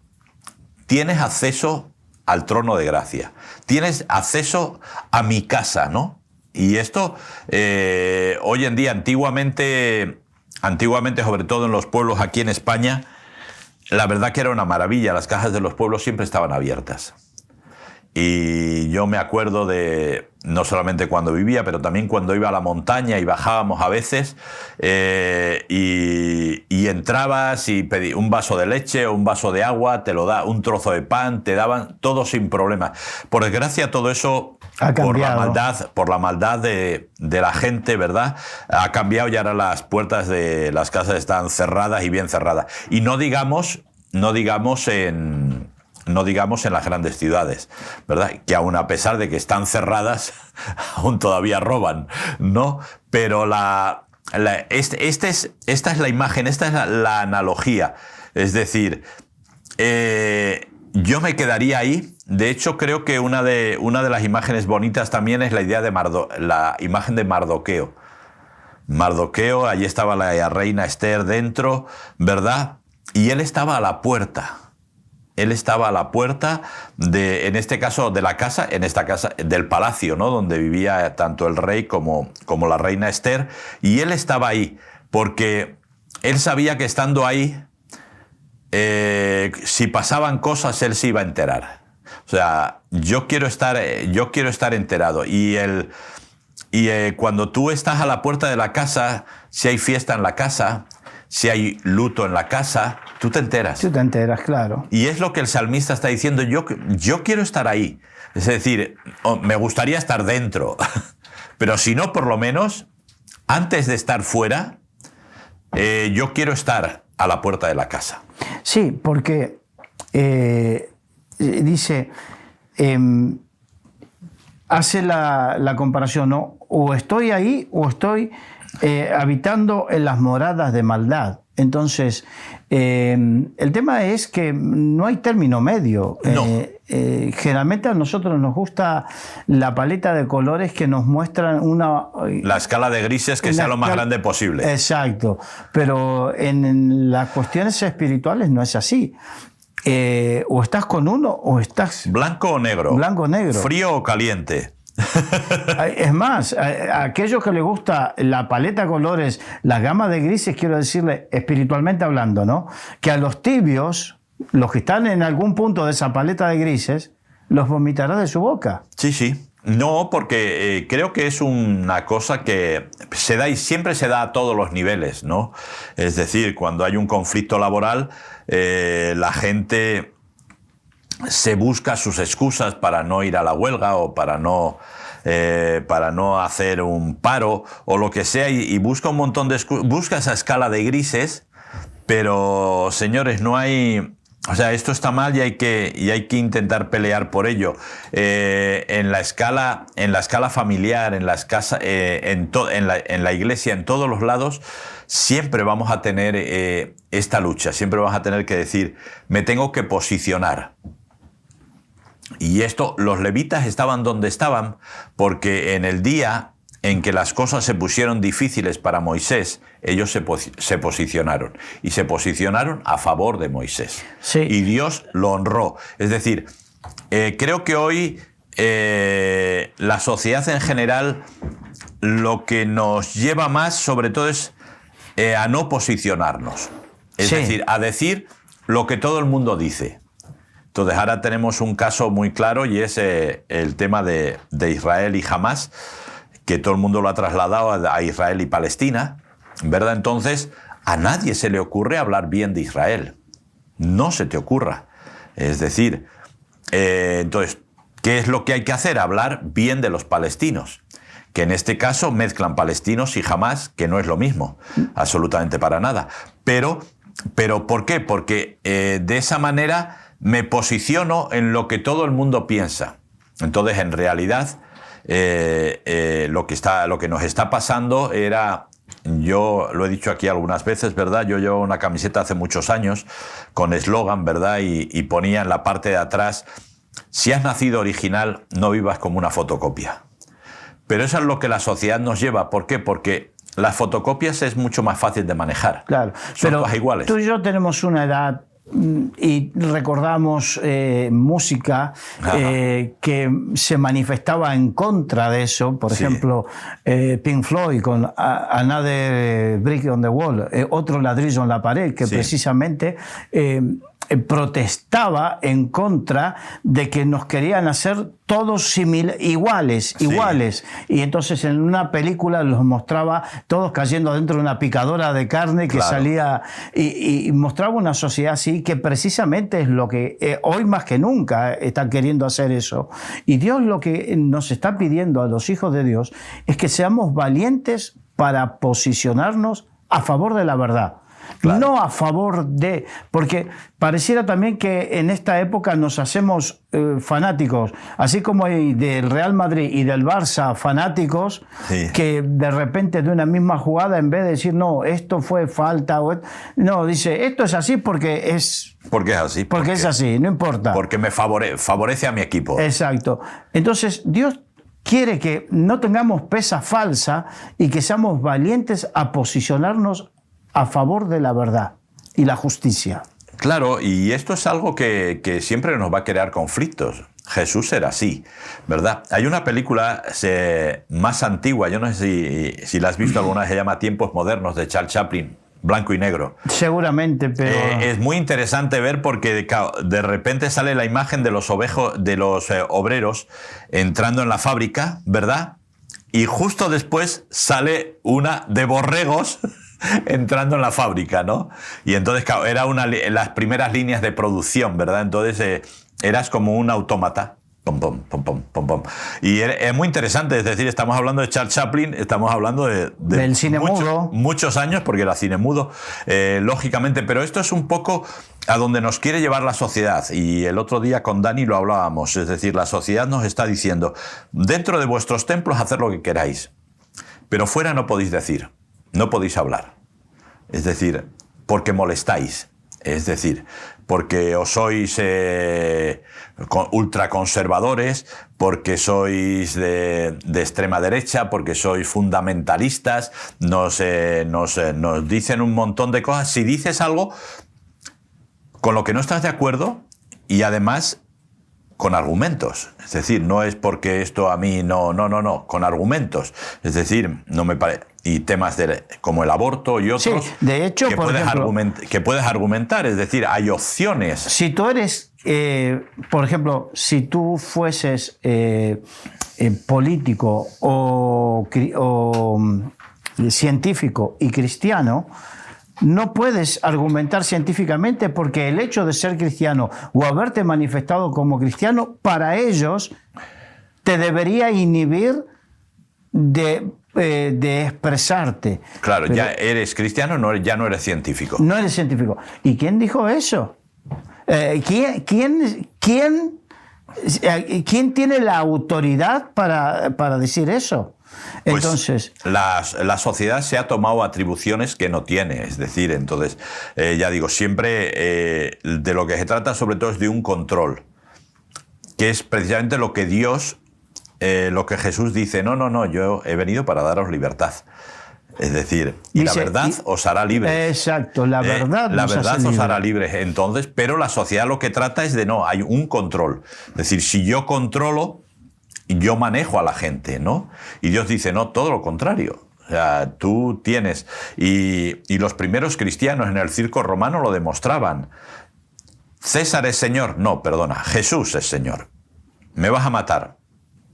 Speaker 2: tienes acceso al trono de gracia, tienes acceso a mi casa, ¿no? Y esto hoy en día, antiguamente, sobre todo en los pueblos aquí en España, la verdad que era una maravilla. Las casas de los pueblos siempre estaban abiertas. Y yo me acuerdo de, no solamente cuando vivía, pero también cuando iba a la montaña y bajábamos a veces, y entrabas y pedí un vaso de leche o un vaso de agua, te lo da, un trozo de pan, te daban todo sin problema. Por desgracia, todo eso, por la maldad de la gente, ¿verdad?, ha cambiado y ahora las puertas de las casas están cerradas y bien cerradas. Y no digamos en las grandes ciudades, ¿verdad?, que aún a pesar de que están cerradas, aún todavía roban, ¿no? Pero esta es la imagen, esta es la analogía. Es decir, yo me quedaría ahí. De hecho, creo que una de las imágenes bonitas también es la idea de la imagen de Mardoqueo. Mardoqueo, allí estaba la reina Esther dentro, ¿verdad? Y él estaba a la puerta. Él estaba a la puerta en este caso de la casa, en esta casa del palacio, ¿no?, donde vivía tanto el rey como la reina Esther, y él estaba ahí porque él sabía que estando ahí, si pasaban cosas, él se iba a enterar. O sea, yo quiero estar enterado. Y cuando tú estás a la puerta de la casa, si hay fiesta en la casa, si hay luto en la casa, Tú te enteras.
Speaker 1: Tú te enteras, claro.
Speaker 2: Y es lo que el salmista está diciendo, yo quiero estar ahí. Es decir, me gustaría estar dentro, pero si no, por lo menos, antes de estar fuera, yo quiero estar a la puerta de la casa.
Speaker 1: Sí, porque dice, hace la comparación, ¿no? O estoy ahí o estoy habitando en las moradas de maldad. Entonces, el tema es que no hay término medio.
Speaker 2: No.
Speaker 1: Generalmente a nosotros nos gusta la paleta de colores que nos muestran
Speaker 2: la escala de grises que sea lo más grande posible.
Speaker 1: Exacto. Pero en las cuestiones espirituales no es así. O estás con uno o estás...
Speaker 2: Blanco o negro.
Speaker 1: Blanco o negro.
Speaker 2: Frío o caliente.
Speaker 1: Es más, a aquellos que les gusta la paleta de colores, la gama de grises, quiero decirle, espiritualmente hablando, ¿no? Que a los tibios, los que están en algún punto de esa paleta de grises, los vomitará de su boca.
Speaker 2: Sí, sí. No, porque creo que es una cosa que se da y siempre se da a todos los niveles, ¿no? Es decir, cuando hay un conflicto laboral, la gente se busca sus excusas para no ir a la huelga o para no hacer un paro o lo que sea y busca un montón de excusas, busca esa escala de grises, pero señores, no hay... O sea, esto está mal y hay que intentar pelear por ello. En la escala familiar, en la iglesia, en todos los lados, siempre vamos a tener esta lucha. Siempre vamos a tener que decir, me tengo que posicionar. Y esto, los levitas estaban donde estaban porque en el día en que las cosas se pusieron difíciles para Moisés, ellos se posicionaron. Y se posicionaron a favor de Moisés.
Speaker 1: Sí.
Speaker 2: Y Dios lo honró. Es decir, creo que hoy la sociedad en general lo que nos lleva más, sobre todo, es a no posicionarnos. Es decir, a decir lo que todo el mundo dice. Entonces ahora tenemos un caso muy claro y es el tema de Israel y Hamás, que todo el mundo lo ha trasladado a Israel y Palestina, ¿verdad? Entonces, a nadie se le ocurre hablar bien de Israel. No se te ocurra. Es decir, entonces, ¿qué es lo que hay que hacer? Hablar bien de los palestinos, que en este caso mezclan palestinos y Hamás, que no es lo mismo, absolutamente para nada. Pero ¿por qué? Porque de esa manera me posiciono en lo que todo el mundo piensa. Entonces, en realidad... lo que nos está pasando era, yo lo he dicho aquí algunas veces, ¿verdad? Yo llevo una camiseta hace muchos años con eslogan, ¿verdad? Y ponía en la parte de atrás, si has nacido original, no vivas como una fotocopia. Pero eso es lo que la sociedad nos lleva. ¿Por qué? Porque las fotocopias es mucho más fácil de manejar.
Speaker 1: Claro,
Speaker 2: son
Speaker 1: pero
Speaker 2: todas iguales.
Speaker 1: Tú y yo tenemos una edad y recordamos música que se manifestaba en contra de eso. Por ejemplo, Pink Floyd con Another Brick on the Wall, otro ladrillo en la pared, que precisamente protestaba en contra de que nos querían hacer todos iguales. Y entonces en una película los mostraba todos cayendo dentro de una picadora de carne que salía y mostraba una sociedad así, que precisamente es lo que hoy más que nunca están queriendo hacer eso. Y Dios lo que nos está pidiendo a los hijos de Dios es que seamos valientes para posicionarnos a favor de la verdad. Claro. No a favor de... Porque pareciera también que en esta época nos hacemos fanáticos, así como hay del Real Madrid y del Barça fanáticos, que de repente de una misma jugada, en vez de decir, no, esto fue falta, no, dice, esto es así porque es...
Speaker 2: Porque es así.
Speaker 1: Porque es así, no importa.
Speaker 2: Porque me favorece a mi equipo.
Speaker 1: Exacto. Entonces, Dios quiere que no tengamos pesa falsa y que seamos valientes a posicionarnos a favor de la verdad y la justicia.
Speaker 2: Claro, y esto es algo que siempre nos va a crear conflictos. Jesús era así, ¿verdad? Hay una película más antigua, yo no sé si la has visto alguna vez, se llama Tiempos Modernos, de Charles Chaplin, blanco y negro.
Speaker 1: Seguramente, pero...
Speaker 2: es muy interesante ver porque de repente sale la imagen de los obreros entrando en la fábrica, ¿verdad? Y justo después sale una de borregos entrando en la fábrica, ¿no? Y entonces, claro, era las primeras líneas de producción, ¿verdad? Entonces eras como un autómata. Pom, pom, pom, pom, pom, pom. Y es muy interesante, es decir, estamos hablando de Charles Chaplin, estamos hablando
Speaker 1: del cine mudo.
Speaker 2: Muchos años, porque era cine mudo, lógicamente, pero esto es un poco a donde nos quiere llevar la sociedad. Y el otro día con Dani lo hablábamos, es decir, la sociedad nos está diciendo, dentro de vuestros templos haced lo que queráis, pero fuera no podéis decir, no podéis hablar. Es decir, porque molestáis. Es decir, porque os sois ultraconservadores, porque sois de extrema derecha, porque sois fundamentalistas, nos dicen un montón de cosas. Si dices algo con lo que no estás de acuerdo y además con argumentos. Es decir, no es porque esto a mí no, con argumentos. Es decir, no me parece... Y temas como el aborto y otros,
Speaker 1: sí, de hecho,
Speaker 2: que puedes argumentar. Es decir, hay opciones.
Speaker 1: Si tú eres, por ejemplo, si tú fueses político o científico y cristiano, no puedes argumentar científicamente, porque el hecho de ser cristiano o haberte manifestado como cristiano, para ellos te debería inhibir de expresarte.
Speaker 2: Claro, pero ya eres cristiano, ya no eres científico.
Speaker 1: No eres científico. ¿Y quién dijo eso? ¿Quién tiene la autoridad para decir eso? Entonces,
Speaker 2: pues la sociedad se ha tomado atribuciones que no tiene, es decir, entonces, ya digo, siempre de lo que se trata sobre todo es de un control, que es precisamente lo que Dios, lo que Jesús dice, no, yo he venido para daros libertad. Es decir, y dice, la verdad os hará libres.
Speaker 1: Exacto, la verdad
Speaker 2: os hará libres. Entonces, pero la sociedad lo que trata es de hay un control. Es decir, si yo controlo, yo manejo a la gente, ¿no? Y Dios dice, no, todo lo contrario. O sea, tú tienes... Y los primeros cristianos en el circo romano lo demostraban. César es Señor. No, perdona, Jesús es Señor. Me vas a matar,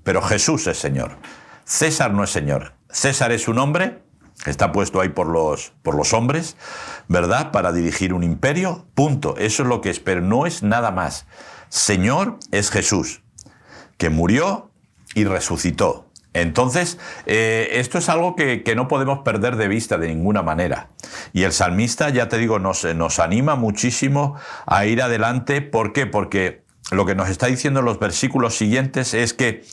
Speaker 2: pero Jesús es Señor. César no es Señor. César es un hombre, está puesto ahí por los hombres, ¿verdad? Para dirigir un imperio, punto. Eso es lo que es, pero no es nada más. Señor es Jesús, que murió y resucitó. Entonces, esto es algo que no podemos perder de vista de ninguna manera. Y el salmista, ya te digo, nos anima muchísimo a ir adelante. ¿Por qué? Porque lo que nos está diciendo en los versículos siguientes es que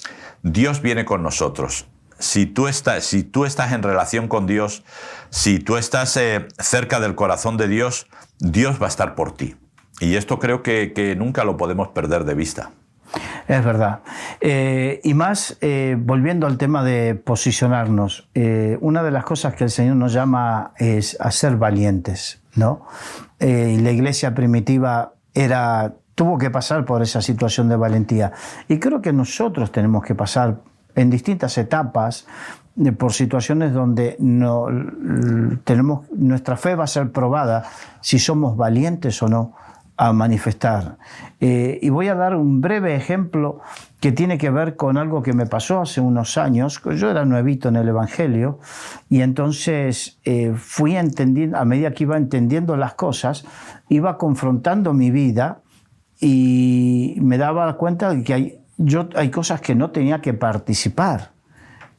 Speaker 2: Dios viene con nosotros. Si tú estás en relación con Dios, si tú estás cerca del corazón de Dios, Dios va a estar por ti. Y esto creo que nunca lo podemos perder de vista.
Speaker 1: Es verdad. Y más, volviendo al tema de posicionarnos, una de las cosas que el Señor nos llama es a ser valientes, ¿no? La iglesia primitiva tuvo que pasar por esa situación de valentía. Y creo que nosotros tenemos que pasar en distintas etapas por situaciones donde nuestra fe va a ser probada si somos valientes o no a manifestar. Y voy a dar un breve ejemplo que tiene que ver con algo que me pasó hace unos años. Yo era nuevito en el Evangelio y entonces fui entendiendo, a medida que iba entendiendo las cosas, iba confrontando mi vida y me daba cuenta de que hay cosas que no tenía que participar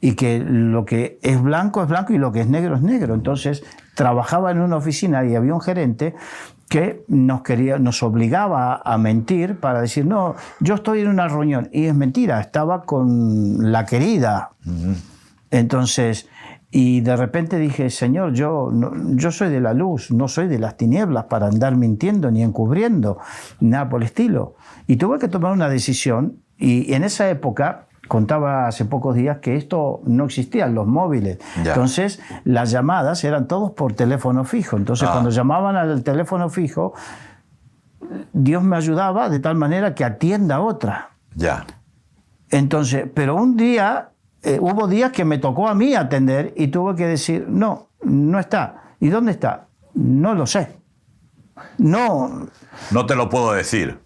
Speaker 1: y que lo que es blanco y lo que es negro es negro. Entonces trabajaba en una oficina y había un gerente que nos obligaba a mentir para decir, no, yo estoy en una reunión. Y es mentira, estaba con la querida. Entonces, y de repente dije, Señor, yo soy de la luz, no soy de las tinieblas para andar mintiendo ni encubriendo, nada por el estilo. Y tuve que tomar una decisión, y en esa época, contaba hace pocos días que esto no existían, los móviles. Ya. Entonces, las llamadas eran todos por teléfono fijo. Entonces, cuando llamaban al teléfono fijo, Dios me ayudaba de tal manera que atienda a otra.
Speaker 2: Ya.
Speaker 1: Entonces, pero un día, hubo días que me tocó a mí atender y tuve que decir, no está. ¿Y dónde está? No lo sé. No
Speaker 2: te lo puedo decir.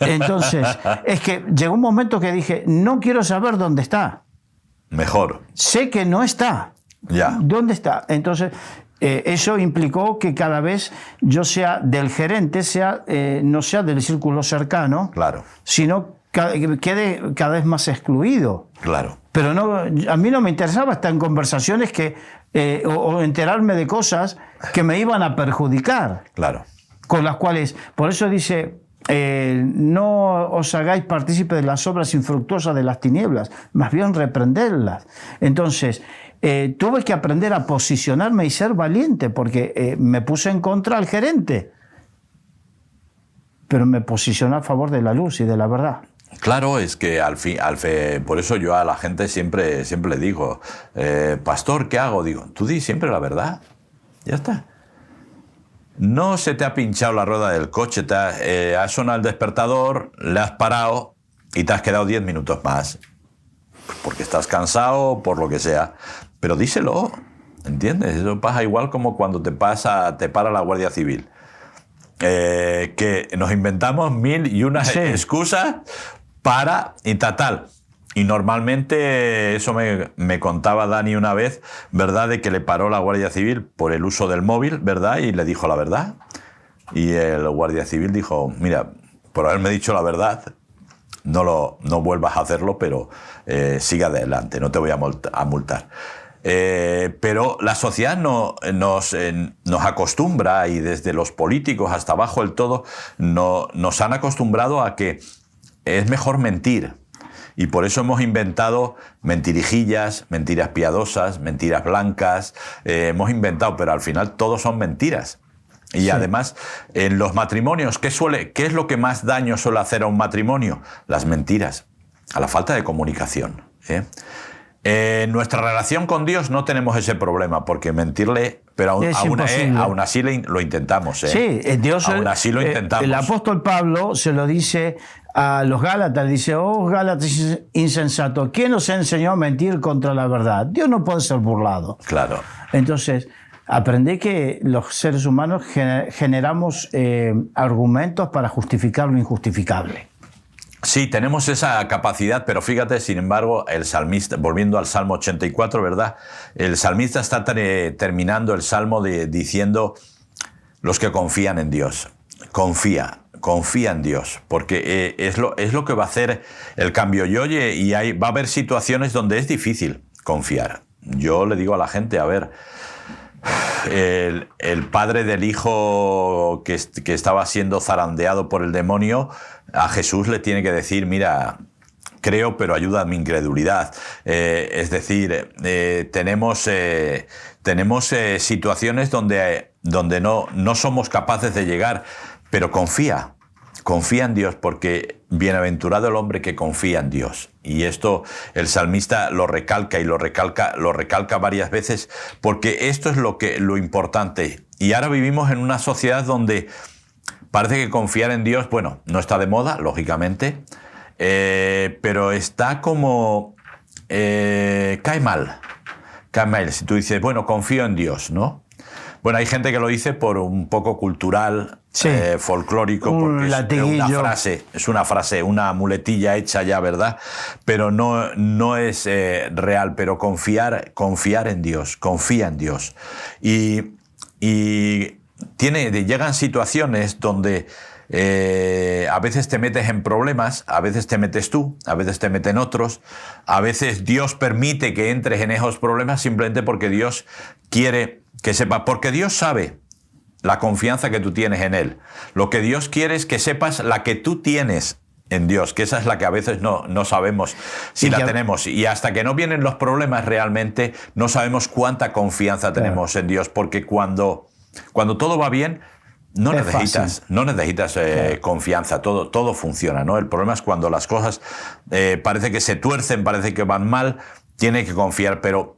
Speaker 1: Entonces, es que llegó un momento que dije, no quiero saber dónde está.
Speaker 2: Mejor.
Speaker 1: Sé que no está.
Speaker 2: Ya.
Speaker 1: ¿Dónde está? Entonces, eso implicó que cada vez yo sea del gerente, no sea del círculo cercano,
Speaker 2: Claro.
Speaker 1: sino quede cada vez más excluido.
Speaker 2: Claro.
Speaker 1: Pero no, a mí no me interesaba estar en conversaciones o enterarme de cosas que me iban a perjudicar.
Speaker 2: Claro.
Speaker 1: Con las cuales, por eso dice, no os hagáis partícipes de las obras infructuosas de las tinieblas, más bien reprenderlas. Entonces, tuve que aprender a posicionarme y ser valiente, porque me puse en contra al gerente, pero me posicioné a favor de la luz y de la verdad.
Speaker 2: Claro, es que por eso yo a la gente siempre le digo, pastor, ¿qué hago? Digo, tú di siempre la verdad, ya está. No se te ha pinchado la rueda del coche, ha sonado el despertador, le has parado y te has quedado 10 minutos más. Porque estás cansado, por lo que sea. Pero díselo, ¿entiendes? Eso pasa igual como cuando te para la Guardia Civil. Que nos inventamos 1001 excusas para y tal. Y normalmente, eso me contaba Dani una vez, ¿verdad?, de que le paró la Guardia Civil por el uso del móvil, ¿verdad?, y le dijo la verdad. Y el Guardia Civil dijo, mira, por haberme dicho la verdad, no vuelvas a hacerlo, pero sigue adelante, no te voy a multar. Pero la sociedad nos acostumbra, y desde los políticos hasta abajo del todo, nos han acostumbrado a que es mejor mentir. Y por eso hemos inventado mentirijillas, mentiras piadosas, mentiras blancas. Hemos inventado, pero al final todos son mentiras. Y sí. Además, en los matrimonios, ¿qué es lo que más daño suele hacer a un matrimonio? Las mentiras, a la falta de comunicación. En nuestra relación con Dios no tenemos ese problema, porque mentirle, pero aún así lo intentamos.
Speaker 1: Sí, Dios,
Speaker 2: aún así lo intentamos.
Speaker 1: El apóstol Pablo se lo dice a los Gálatas, dice, oh Gálatas insensatos, ¿quién os enseñó a mentir contra la verdad? Dios no puede ser burlado.
Speaker 2: Claro.
Speaker 1: Entonces, aprendí que los seres humanos generamos argumentos para justificar lo injustificable.
Speaker 2: Sí, tenemos esa capacidad, pero fíjate, sin embargo, el salmista, volviendo al Salmo 84, ¿verdad? El salmista está terminando el Salmo diciendo, los que confían en Dios, confía en Dios, porque es lo que va a hacer el cambio. Y oye, va a haber situaciones donde es difícil confiar. Yo le digo a la gente, a ver, el padre del hijo que estaba siendo zarandeado por el demonio, a Jesús le tiene que decir, mira, creo, pero ayuda a mi incredulidad. Es decir, tenemos situaciones donde no somos capaces de llegar, pero confía en Dios, porque bienaventurado el hombre que confía en Dios. Y esto el salmista lo recalca y lo recalca varias veces, porque esto es lo importante. Y ahora vivimos en una sociedad donde parece que confiar en Dios, bueno, no está de moda, lógicamente, pero está como... cae mal. Si tú dices, bueno, confío en Dios, ¿no? Bueno, hay gente que lo dice por un poco cultural, sí, folclórico, porque es una frase, una muletilla hecha ya, ¿verdad? Pero no es real, pero confiar en Dios, confía en Dios. Y llegan situaciones donde a veces te metes en problemas, a veces te metes tú, a veces te meten otros, a veces Dios permite que entres en esos problemas simplemente porque Dios quiere que sepas, porque Dios sabe la confianza que tú tienes en Él. Lo que Dios quiere es que sepas la que tú tienes en Dios, que esa es la que a veces no sabemos si la tenemos. Y hasta que no vienen los problemas realmente, no sabemos cuánta confianza tenemos en Dios, porque cuando todo va bien, no necesitas confianza, todo funciona, ¿no? El problema es cuando las cosas parece que se tuercen, parece que van mal, tiene que confiar, pero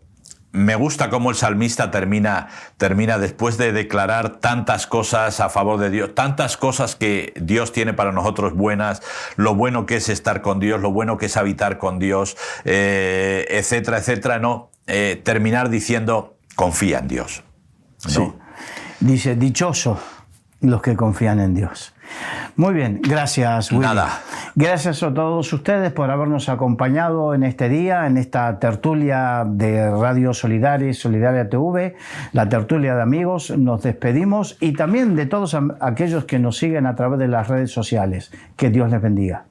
Speaker 2: me gusta cómo el salmista termina después de declarar tantas cosas a favor de Dios, tantas cosas que Dios tiene para nosotros buenas, lo bueno que es estar con Dios, lo bueno que es habitar con Dios, etcétera, etcétera, ¿no? Terminar diciendo, confía en Dios, ¿no?
Speaker 1: Sí. Dice, dichosos los que confían en Dios. Muy bien, gracias, Willy.
Speaker 2: Nada.
Speaker 1: Gracias a todos ustedes por habernos acompañado en este día, en esta tertulia de Radio Solidaria, Solidaria TV, la tertulia de amigos. Nos despedimos y también de todos aquellos que nos siguen a través de las redes sociales. Que Dios les bendiga.